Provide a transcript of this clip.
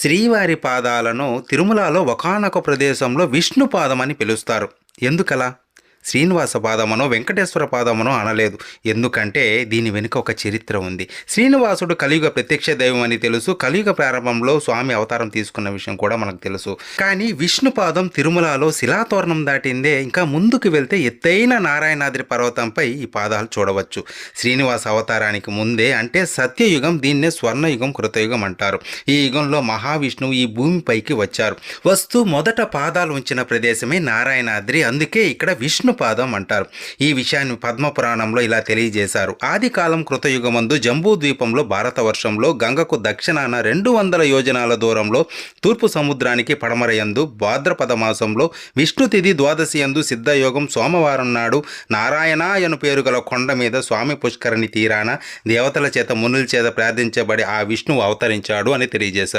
శ్రీవారి పాదాలను తిరుమలలో ఒకానొక ప్రదేశంలో విష్ణు పాదం అని పిలుస్తారు. ఎందుకలా? శ్రీనివాస పాదమనో, వెంకటేశ్వర పాదమనో అనలేదు. ఎందుకంటే దీని వెనుక ఒక చరిత్ర ఉంది. శ్రీనివాసుడు కలియుగ ప్రత్యక్ష దైవం అని తెలుసు. కలియుగ ప్రారంభంలో స్వామి అవతారం తీసుకున్న విషయం కూడా మనకు తెలుసు. కానీ విష్ణు పాదం తిరుమలలో శిలాతోరణం దాటిందే. ఇంకా ముందుకు వెళ్తే ఎత్తైన నారాయణాద్రి పర్వతంపై ఈ పాదాలు చూడవచ్చు. శ్రీనివాస అవతారానికి ముందే, అంటే సత్యయుగం, దీన్నే స్వర్ణయుగం, కృతయుగం అంటారు. ఈ యుగంలో మహావిష్ణువు ఈ భూమిపైకి వచ్చారు. వస్తూ మొదట పాదాలు ఉంచిన ప్రదేశమే నారాయణాద్రి. అందుకే ఇక్కడ విష్ణు పాదం అంటారు. ఈ విషయాన్ని పద్మపురాణంలో ఇలా తెలియజేశారు. ఆది కాలం కృతయుగమందు జంబూ ద్వీపంలో భారతవర్షంలో గంగకు దక్షిణాన 200 యోజనాల దూరంలో తూర్పు సముద్రానికి పడమరయందు భాద్రపద మాసంలో విష్ణుతిథి ద్వాదశి యందు సిద్ధయోగం సోమవారం నాడు నారాయణాయను పేరు గల కొండ మీద స్వామి పుష్కరిణి తీరాన దేవతల చేత మునుల చేత ప్రార్థించబడి ఆ విష్ణువు అవతరించాడు అని తెలియజేశారు.